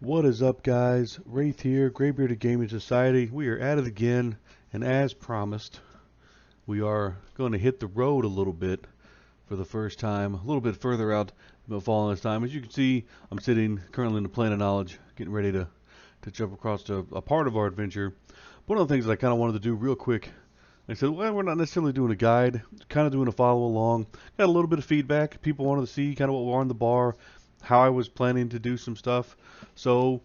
What is up, guys? Wraith here, Graybearded Gaming Society. We are at it again, and as promised, we are going to hit the road a little bit for the first time, a little bit further out than fall this time. As you can see, I'm sitting currently in the plane of knowledge, getting ready to jump across to a part of our adventure. One of the things that I kind of wanted to do real quick, I said, well, we're not necessarily doing a guide, kind of doing a follow along. Got a little bit of feedback. People wanted to see kind of what we're on the bar, how I was planning to do some stuff. So,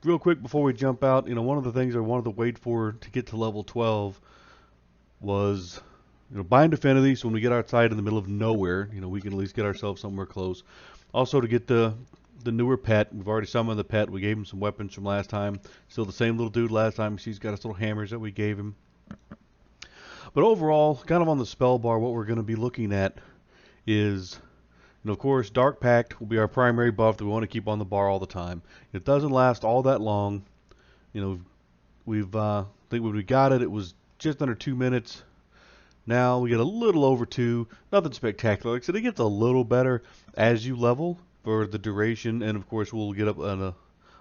real quick before we jump out, one of the things I wanted to wait for to get to level 12 was, bind affinity. So when we get outside in the middle of nowhere, we can at least get ourselves somewhere close. Also to get the newer pet. We've already summoned the pet. We gave him some weapons from last time. Still the same little dude last time. He's got his little hammers that we gave him. But overall, kind of on the spell bar, what we're going to be looking at is, of course, Dark Pact will be our primary buff that we want to keep on the bar all the time. It doesn't last all that long. We've I think when we got it, it was just under 2 minutes. Now we get a little over 2. Nothing spectacular. Like I said, it gets a little better as you level for the duration, and of course we'll get up an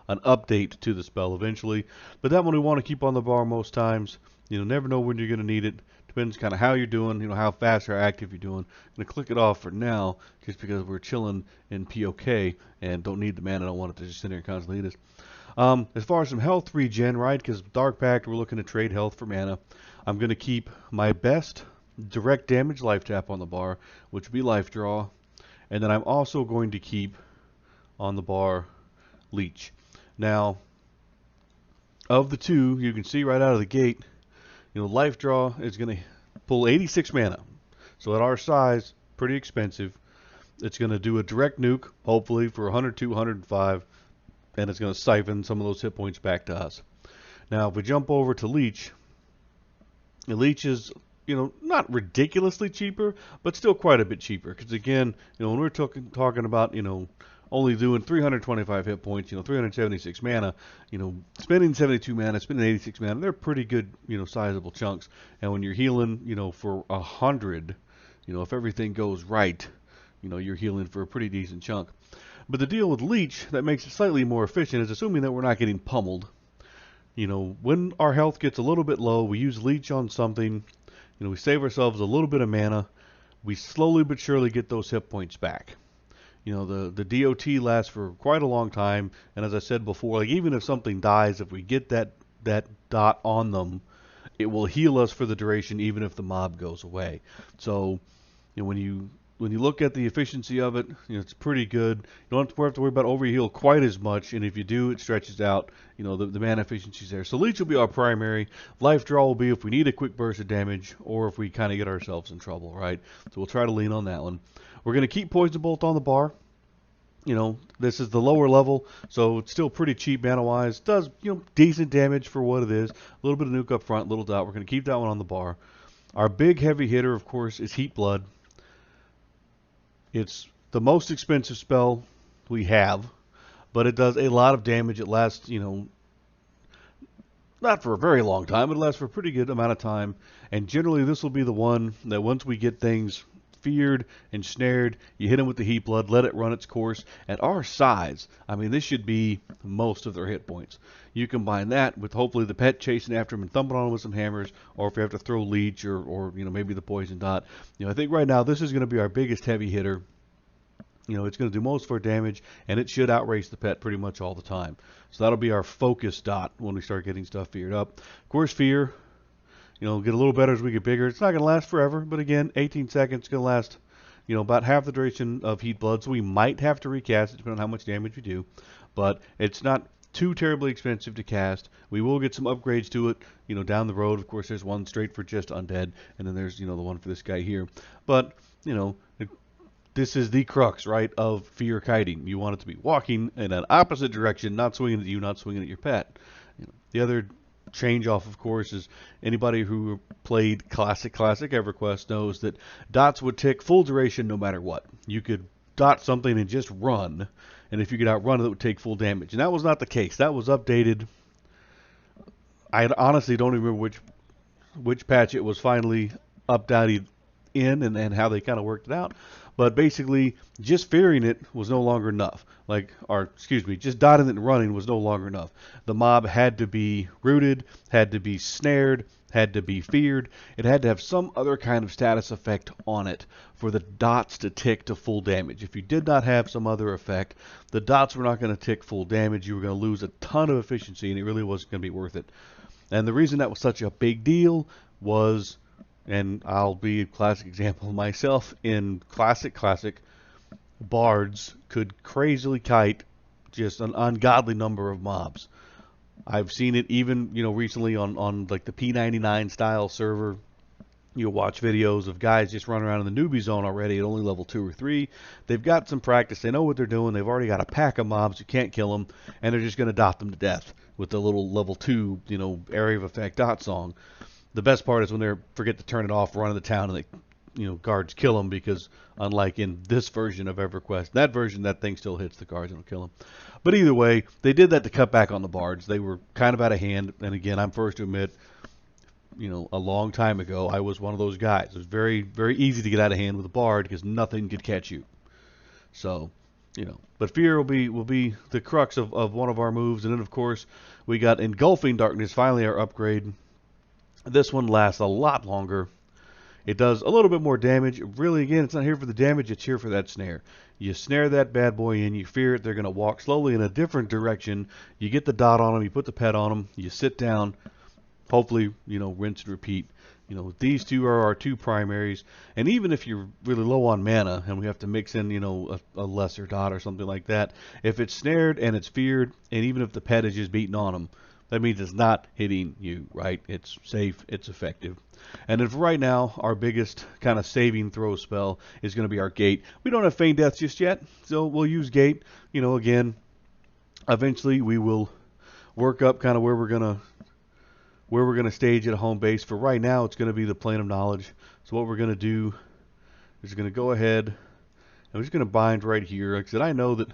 update to the spell eventually. But that one we want to keep on the bar most times. Never know when you're going to need it. Depends kind of how you're doing, how fast or active you're doing. I'm going to click it off for now just because we're chilling in POK and don't need the mana. I don't want it to just sit there and constantly eat us. As far as some health regen, right, because Dark Pact, we're looking to trade health for mana. I'm going to keep my best direct damage life tap on the bar, which would be life draw. And then I'm also going to keep on the bar leech. Now, of the two, you can see right out of the gate, life draw is going to pull 86 mana. So at our size, pretty expensive. It's going to do a direct nuke, hopefully for 102, 105, and it's going to siphon some of those hit points back to us. Now, if we jump over to leech, the leech is, not ridiculously cheaper, but still quite a bit cheaper. Because again, when we're talking about, only doing 325 hit points, 376 mana, spending 72 mana, spending 86 mana, they're pretty good, sizable chunks. And when you're healing, for 100, if everything goes right, you're healing for a pretty decent chunk. But the deal with leech that makes it slightly more efficient is assuming that we're not getting pummeled. When our health gets a little bit low, we use leech on something, we save ourselves a little bit of mana, we slowly but surely get those hit points back. The DOT lasts for quite a long time, and as I said before, like even if something dies, if we get that dot on them, it will heal us for the duration, even if the mob goes away. So, when you look at the efficiency of it, it's pretty good. You don't have to worry about overheal quite as much, and if you do, it stretches out. The mana efficiency's there. So leech will be our primary. Life draw will be if we need a quick burst of damage, or if we kind of get ourselves in trouble, right? So we'll try to lean on that one. We're going to keep Poison Bolt on the bar. This is the lower level, so it's still pretty cheap mana-wise. Does, decent damage for what it is. A little bit of nuke up front, little dot. We're going to keep that one on the bar. Our big heavy hitter, of course, is Heat Blood. It's the most expensive spell we have, but it does a lot of damage. It lasts, not for a very long time. It lasts for a pretty good amount of time, and generally this will be the one that once we get things feared and snared, you hit them with the heat blood, let it run its course. At our size, I mean, this should be most of their hit points. You combine that with hopefully the pet chasing after them and thumping on them with some hammers, or if you have to throw leech or maybe the poison dot. I think right now this is going to be our biggest heavy hitter. It's going to do most of our damage, and it should outrace the pet pretty much all the time. So that'll be our focus dot when we start getting stuff feared up. Of course, fear. Get a little better as we get bigger. It's not going to last forever, but again, 18 seconds going to last, about half the duration of Heat Blood. So we might have to recast it depending on how much damage we do, but it's not too terribly expensive to cast. We will get some upgrades to it, down the road. Of course, there's one straight for just undead, and then there's, the one for this guy here. But, this is the crux, right, of fear kiting. You want it to be walking in an opposite direction, not swinging at you, not swinging at your pet. The other change off, of course, is anybody who played classic EverQuest knows that dots would tick full duration no matter what. You could dot something and just run, and if you could outrun it, it would take full damage. And that was not the case. That was updated. I honestly don't even remember which patch it was finally updated in and how they kind of worked it out. But basically, just fearing it was no longer enough. Just dotting it and running was no longer enough. The mob had to be rooted, had to be snared, had to be feared. It had to have some other kind of status effect on it for the dots to tick to full damage. If you did not have some other effect, the dots were not going to tick full damage. You were going to lose a ton of efficiency, and it really wasn't going to be worth it. And the reason that was such a big deal was, and I'll be a classic example myself, in classic, bards could crazily kite just an ungodly number of mobs. I've seen it even, recently on like the P99 style server. You'll watch videos of guys just running around in the newbie zone already at only level 2 or 3. They've got some practice. They know what they're doing. They've already got a pack of mobs. You can't kill them, and they're just going to dot them to death with the little level 2, area of effect dot song. The best part is when they forget to turn it off, run into town, and they, guards kill them, because unlike in this version of EverQuest, that thing still hits the guards and will kill them. But either way, they did that to cut back on the bards. They were kind of out of hand, and again, I'm first to admit, a long time ago, I was one of those guys. It was very, very easy to get out of hand with a bard because nothing could catch you. So, but fear will be the crux of one of our moves. And then, of course, we got Engulfing Darkness, finally our upgrade. This one lasts a lot longer. It does a little bit more damage. Really, again, it's not here for the damage. It's here for that snare. You snare that bad boy in. You fear it. They're going to walk slowly in a different direction. You get the dot on them. You put the pet on them. You sit down. Hopefully, rinse and repeat. These two are our two primaries. And even if you're really low on mana and we have to mix in, a lesser dot or something like that, if it's snared and it's feared, and even if the pet is just beating on them, that means it's not hitting you, right? It's safe. It's effective. And if right now, our biggest kind of saving throw spell is going to be our gate. We don't have Feign Death just yet, so we'll use gate. Again, eventually we will work up kind of where we're going to stage at a home base. For right now, it's going to be the plane of knowledge. So what we're going to do is going to go ahead and we're just going to bind right here. Like I said, I know that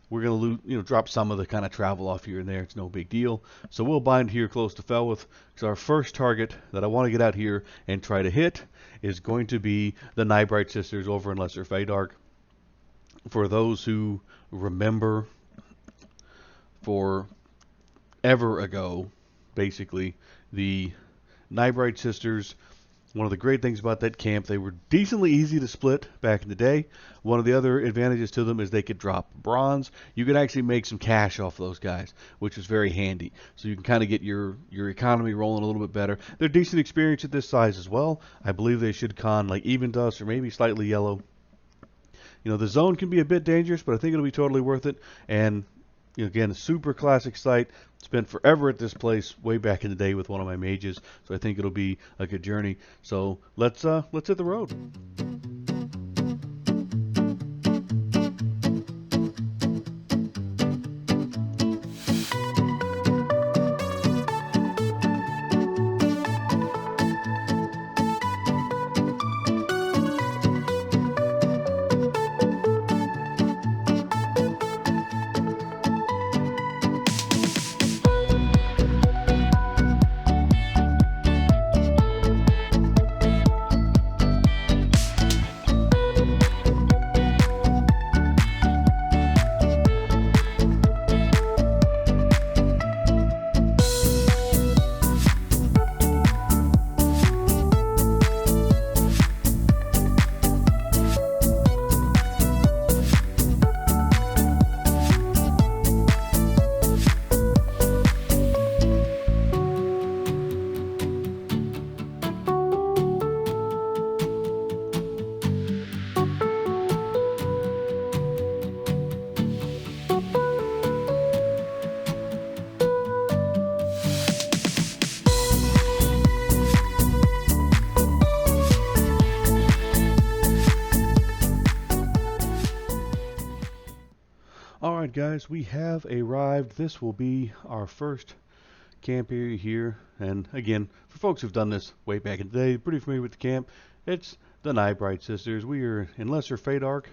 we're going to drop some of the kind of travel off here and there. It's no big deal. So we'll bind here close to Felwith, because our first target that I want to get out here and try to hit is going to be the NyBright sisters over in Lesser Faydark. For those who remember, forever ago, basically, the NyBright sisters, one of the great things about that camp, they were decently easy to split back in the day. One of the other advantages to them is they could drop bronze. You could actually make some cash off those guys, which was very handy. So you can kind of get your economy rolling a little bit better. They're decent experience at this size as well. I believe they should con like even dust or maybe slightly yellow. The zone can be a bit dangerous, but I think it'll be totally worth it. And again, a super classic site. Spent forever at this place way back in the day with one of my mages, so I think it'll be a good journey. So let's hit the road. Alright guys, we have arrived. This will be our first camp area here. And again, for folks who've done this way back in the day, pretty familiar with the camp, it's the NyBright sisters. We are in Lesser Faydark.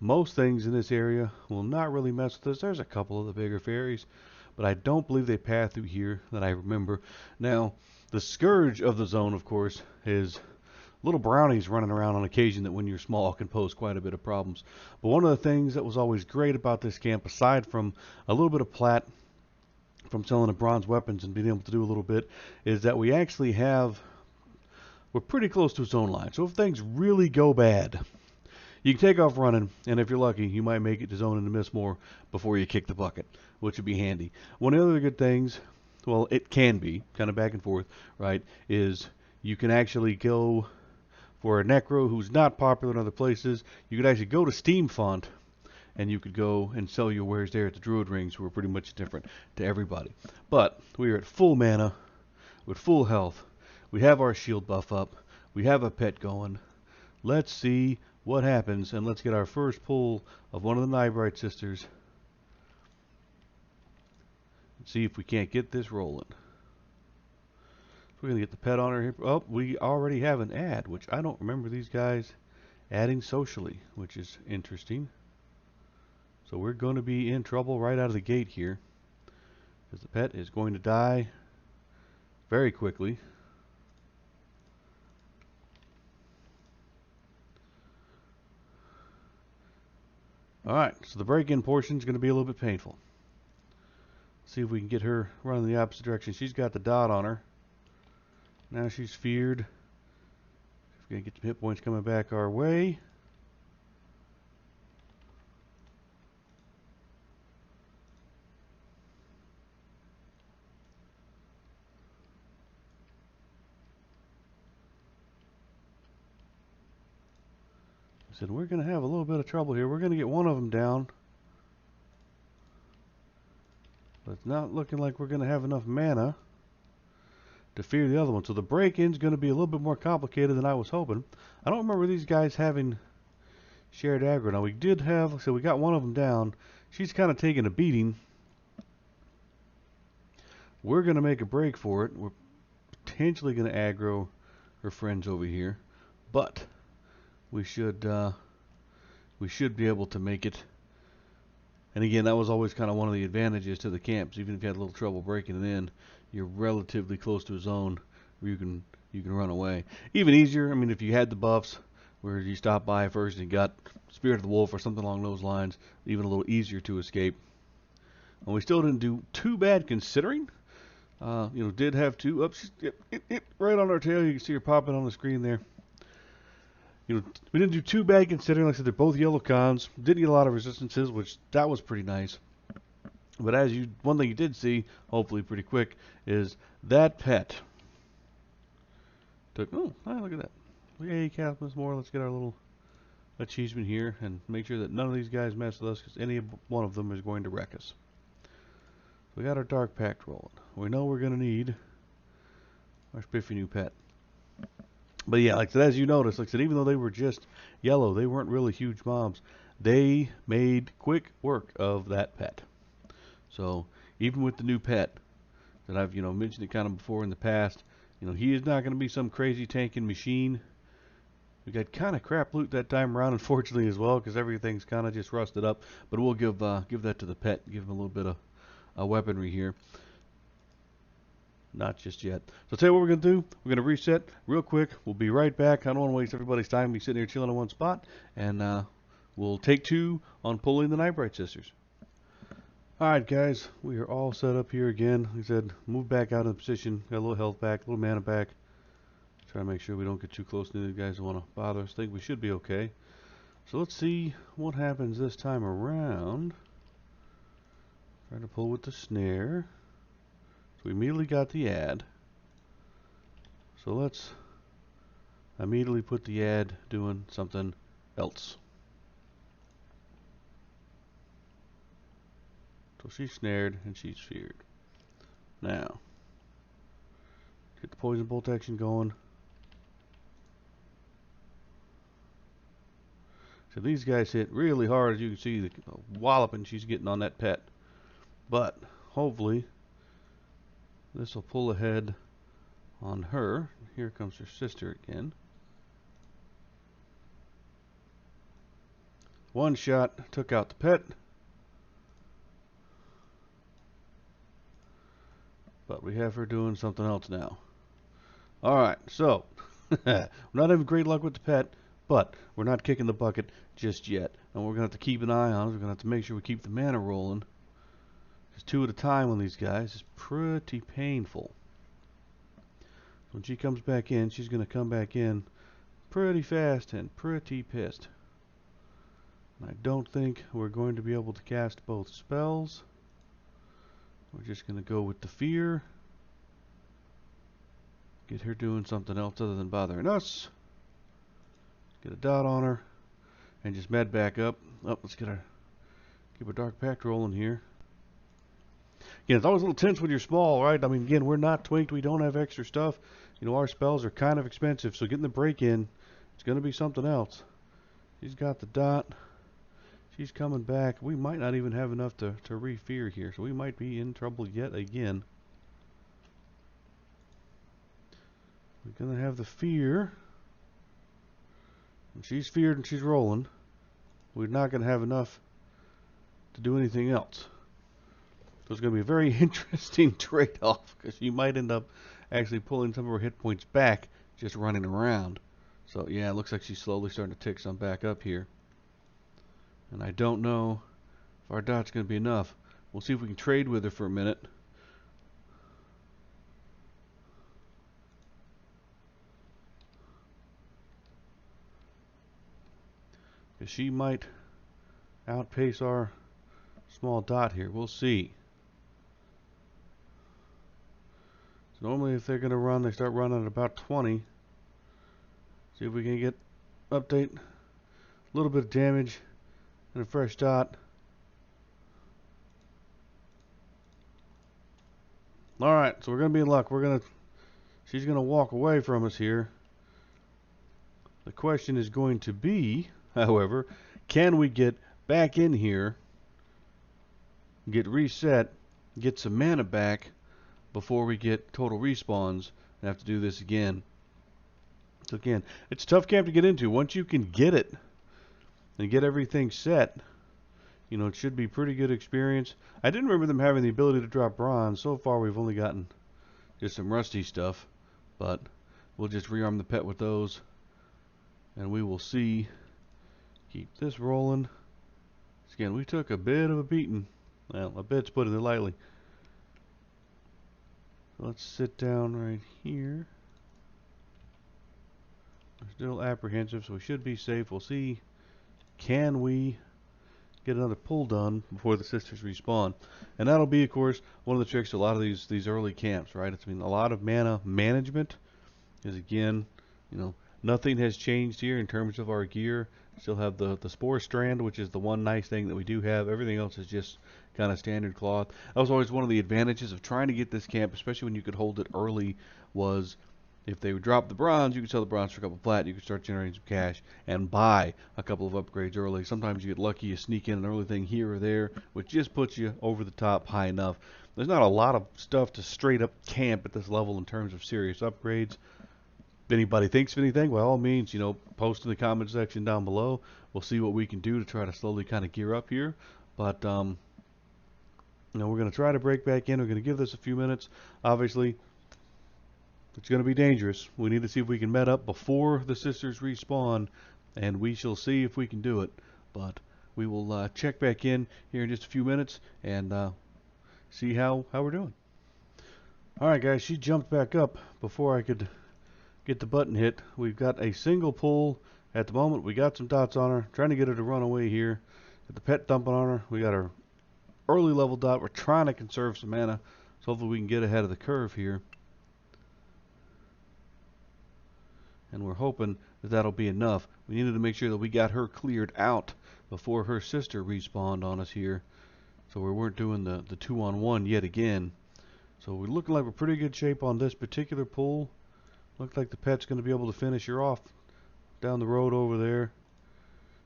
Most things in this area will not really mess with us. There's a couple of the bigger fairies, but I don't believe they path through here that I remember. Now, the scourge of the zone, of course, is little brownies running around on occasion that when you're small can pose quite a bit of problems. But one of the things that was always great about this camp, aside from a little bit of plat from selling the bronze weapons and being able to do a little bit, is that we actually we're pretty close to a zone line. So if things really go bad, you can take off running, and if you're lucky, you might make it to zone and to miss more before you kick the bucket, which would be handy. One of the other good things, well, it can be, kind of back and forth, right, is you can actually go for a Necro who's not popular in other places. You could actually go to Steam Font, and you could go and sell your wares there at the Druid Rings, who are pretty much different to everybody. But we are at full mana, with full health. We have our shield buff up. We have a pet going. Let's see what happens, and let's get our first pull of one of the NyBright sisters. See if we can't get this rolling. We're going to get the pet on her here. Oh, we already have an ad, which I don't remember these guys adding socially, which is interesting. So we're going to be in trouble right out of the gate here, because the pet is going to die very quickly. Alright, so the break-in portion is going to be a little bit painful. See if we can get her running the opposite direction. She's got the dot on her. Now she's feared. We're going to get some hit points coming back our way. I said we're going to have a little bit of trouble here. We're going to get one of them down. But it's not looking like we're going to have enough mana to fear the other one. So the break-in is going to be a little bit more complicated than I was hoping. I don't remember these guys having shared aggro. Now we did have, so we got one of them down. She's kind of taking a beating. We're going to make a break for it. We're potentially going to aggro her friends over here. But we should be able to make it. And again, that was always kind of one of the advantages to the camps. Even if you had a little trouble breaking it in, you're relatively close to a zone where you can run away. Even easier, I mean, if you had the buffs where you stopped by first and got Spirit of the Wolf or something along those lines, even a little easier to escape. And we still didn't do too bad considering. Did have two up, right on our tail. You can see her popping on the screen there. We didn't do too bad considering, like I said, they're both yellow cons. Didn't get a lot of resistances, which that was pretty nice. But one thing you did see, hopefully pretty quick, is that pet took, look at that. Yay, Cathless more. Let's get our little achievement here and make sure that none of these guys mess with us, because any one of them is going to wreck us. So we got our Dark Pact rolling. We know we're going to need our spiffy new pet. But yeah, like I said, as you notice, like I said, even though they were just yellow, they weren't really huge mobs. They made quick work of that pet. So even with the new pet that I've mentioned it kind of before in the past, he is not going to be some crazy tanking machine. We got kind of crap loot that time around, unfortunately, as well, because everything's kind of just rusted up. But we'll give that to the pet, give him a little bit of weaponry here. Not just yet. So I'll tell you what we're going to do. We're going to reset real quick. We'll be right back. I don't want to waste everybody's time. We'll be sitting here chilling in one spot. And we'll take two on pulling the NyBright sisters. Alright guys, we are all set up here again. Like I said, move back out of the position. Got a little health back, a little mana back. Try to make sure we don't get too close to the guys who want to bother us. Think we should be okay. So let's see what happens this time around. Try to pull with the snare. So we immediately got the ad. So let's immediately put the ad doing something else. So she's snared and she's feared. Now, get the poison bolt action going. So these guys hit really hard, as you can see the walloping she's getting on that pet. But hopefully this will pull ahead on her. Here comes her sister again. One shot took out the pet. But we have her doing something else now. Alright, so We're not having great luck with the pet, but we're not kicking the bucket just yet. And we're going to have to keep an eye on it. We're going to have to make sure we keep the mana rolling. Because 2 at a time on these guys is pretty painful. When she comes back in, she's going to come back in pretty fast and pretty pissed. And I don't think we're going to be able to cast both spells. We're just going to go with the fear. Get her doing something else other than bothering us. Get a dot on her. And just med back up. Oh, let's keep our Dark Pact rolling here. Again, it's always a little tense when you're small, right? I mean, again, we're not twinked. We don't have extra stuff. You know, our spells are kind of expensive. So getting the break in, it's going to be something else. She's got the dot. She's coming back. We might not even have enough to re-fear here. So we might be in trouble yet again. We're going to have the fear. And she's feared and she's rolling. We're not going to have enough to do anything else. So it's going to be a very interesting trade-off, because you might end up actually pulling some of her hit points back just running around. So yeah, it looks like she's slowly starting to tick some back up here. And I don't know if our dot's going to be enough. We'll see if we can trade with her for a minute. Because she might outpace our small dot here. We'll see. So normally if they're going to run, they start running at about 20. See if we can get update. A little bit of damage and a fresh dot. Alright, so we're going to be in luck. She's going to walk away from us here. The question is going to be, however, can we get back in here, get reset, get some mana back before we get total respawns and have to do this again. So again, it's a tough camp to get into. Once you can get it and get everything set, you know, it should be pretty good experience. I didn't remember them having the ability to drop bronze. So far we've only gotten just some rusty stuff, but we'll just rearm the pet with those and we will see. Keep this rolling. Again, we took a bit of a beating. Well, a bit's putting it lightly. So let's sit down right here. We're still apprehensive, so we should be safe. We'll see. Can we get another pull done before the sisters respawn? And that'll be, of course, one of the tricks to a lot of these early camps, right? It's been a lot of mana management. Is again, you know, nothing has changed here in terms of our gear. Still have the spore strand, which is the one nice thing that we do have. Everything else is just kind of standard cloth. That was always one of the advantages of trying to get this camp, especially when you could hold it early, was if they would drop the bronze, you could sell the bronze for a couple plat, you could start generating some cash and buy a couple of upgrades early. Sometimes you get lucky, you sneak in an early thing here or there, which just puts you over the top high enough. There's not a lot of stuff to straight up camp at this level in terms of serious upgrades. If anybody thinks of anything, by all means, you know, post in the comment section down below. We'll see what we can do to try to slowly kind of gear up here. But, you know, we're going to try to break back in. We're going to give this a few minutes. Obviously, it's going to be dangerous. We need to see if we can met up before the sisters respawn, and we shall see if we can do it. But we will check back in here in just a few minutes and see how we're doing. Alright, guys, she jumped back up before I could get the button hit. We've got a single pull at the moment. We got some dots on her, trying to get her to run away here. Got the pet dumping on her. We got our early level dot. We're trying to conserve some mana, so hopefully we can get ahead of the curve here. And we're hoping that that'll be enough. We needed to make sure that we got her cleared out before her sister respawned on us here, so we weren't doing the 2-on-1 yet again. So we're looking like we're pretty good shape on this particular pull. Looks like the pet's going to be able to finish her off down the road over there.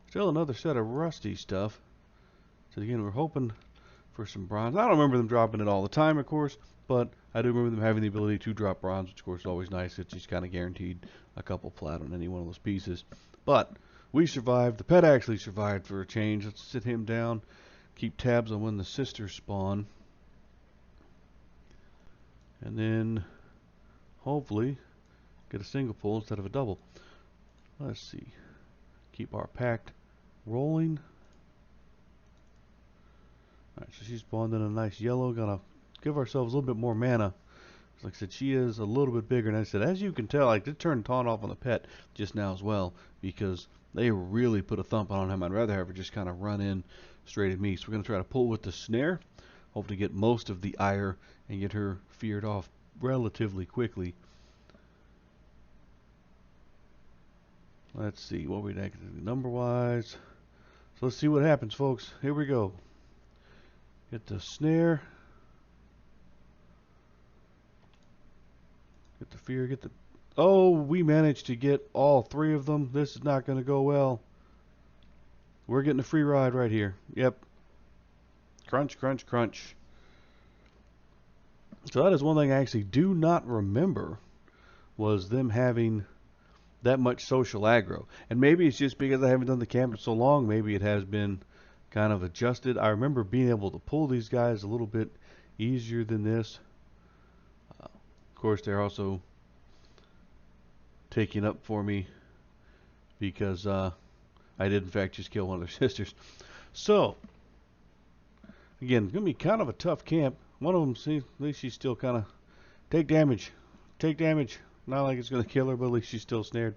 Still another set of rusty stuff. So again, we're hoping for some bronze. I don't remember them dropping it all the time, of course, but I do remember them having the ability to drop bronze, which of course is always nice. It's just kind of guaranteed a couple plat on any one of those pieces. But we survived. The pet actually survived for a change. Let's sit him down. Keep tabs on when the sisters spawn. And then hopefully get a single pull instead of a double. Let's see. Keep our pact rolling. Alright, so she spawned in a nice yellow. Gonna give ourselves a little bit more mana. Like I said, she is a little bit bigger. And I said, as you can tell, I did turn taunt off on the pet just now as well, because they really put a thump on him. I'd rather have her just kind of run in straight at me. So we're going to try to pull with the snare. Hope to get most of the ire and get her feared off relatively quickly. Let's see what we number wise. So let's see what happens, folks. Here we go. Get the snare. Get the fear. Get the. Oh, we managed to get all three of them. This is not going to go well. We're getting a free ride right here. Yep. Crunch, crunch, crunch. So that is one thing I actually do not remember, was them having that much social aggro. And maybe it's just because I haven't done the camp in so long. Maybe it has been kind of adjusted. I remember being able to pull these guys a little bit easier than this. Of course, they're also taking up for me because I did in fact just kill one of their sisters. So again, it's gonna be kind of a tough camp. One of them, see, at least she's still kind of take damage. Not like it's gonna kill her, but at least she's still snared.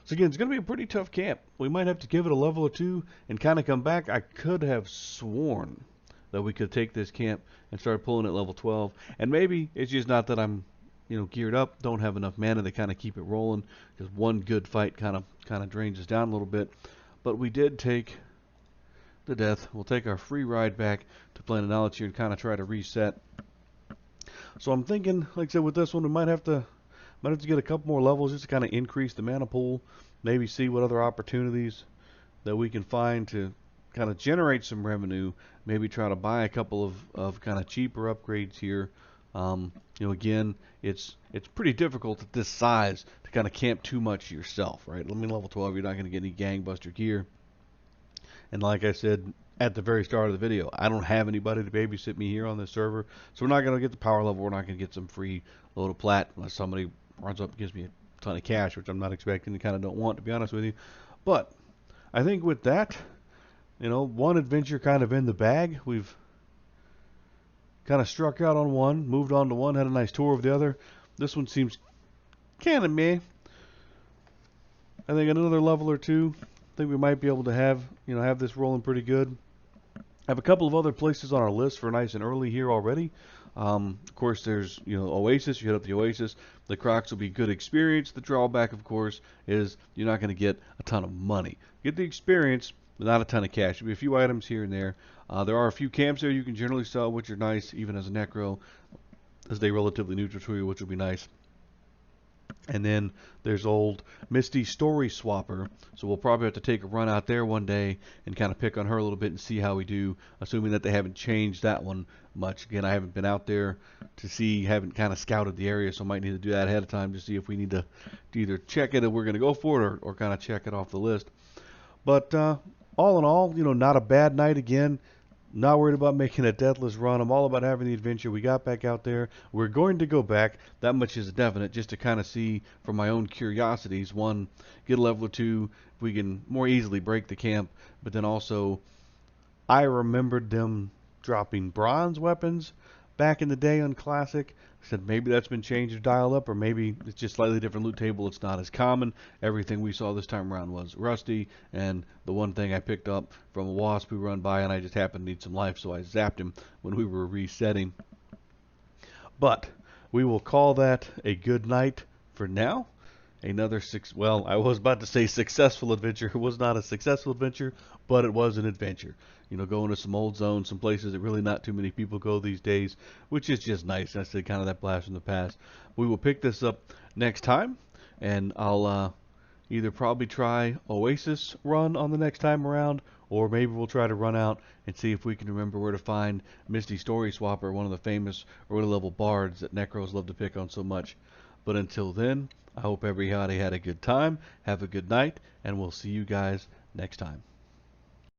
So again, it's gonna be a pretty tough camp. We might have to give it a level or two and kind of come back. I could have sworn that we could take this camp and start pulling at level 12, and maybe it's just not that I'm, you know, geared up, don't have enough mana to kind of keep it rolling, because one good fight kind of drains us down a little bit. But we did take the death. We'll take our free ride back to Planet Knowledge here and kind of try to reset. So I'm thinking, like I said, with this one, we might have to get a couple more levels just to kind of increase the mana pool, maybe see what other opportunities that we can find to kind of generate some revenue, maybe try to buy a couple of kind of cheaper upgrades here. You know, again, it's pretty difficult at this size to kind of camp too much yourself, right? I mean, level 12, you're not going to get any gangbuster gear. And like I said at the very start of the video, I don't have anybody to babysit me here on this server, so we're not going to get the power level. We're not going to get some free load of plat unless somebody runs up and gives me a ton of cash, which I'm not expecting and kind of don't want, to be honest with you. But I think with that, you know, one adventure kind of in the bag. We've kind of struck out on one, moved on to one, had a nice tour of the other. This one seems kind of meh. I think another level or two, I think we might be able to have this rolling pretty good. I have a couple of other places on our list for nice and early here already. Of course, there's, you know, Oasis. You hit up the Oasis. The Crocs will be good experience. The drawback, of course, is you're not going to get a ton of money. Get the experience, but not a ton of cash. There'll be a few items here and there. There are a few camps there you can generally sell, which are nice, even as a Necro, as they relatively neutral to you, which will be nice. And then there's old Misty Story Swapper, so we'll probably have to take a run out there one day and kind of pick on her a little bit and see how we do, assuming that they haven't changed that one much. Again, I haven't been out there to see, haven't kind of scouted the area, so I might need to do that ahead of time to see if we need to either check it if we're going to go for it, or kind of check it off the list. But all in all, you know, not a bad night again. Not worried about making a deathless run. I'm all about having the adventure. We got back out there. We're going to go back. That much is definite, just to kind of see from my own curiosities. One, get a level or two, if we can more easily break the camp. But then also, I remembered them dropping bronze weapons back in the day on Classic. I said maybe that's been changed or dialed up, or maybe it's just slightly different loot table. It's not as common. Everything we saw this time around was rusty, and the one thing I picked up from a wasp who run by, and I just happened to need some life, so I zapped him when we were resetting. But we will call that a good night for now. Another well, I was about to say successful adventure. It was not a successful adventure, but it was an adventure. You know, going to some old zones, some places that really not too many people go these days, which is just nice. I said kind of that blast from the past. We will pick this up next time, and I'll either probably try Oasis run on the next time around, or maybe we'll try to run out and see if we can remember where to find Misty Story Swapper, one of the famous early level bards that Necros love to pick on so much. But until then, I hope everybody had a good time, have a good night, and we'll see you guys next time.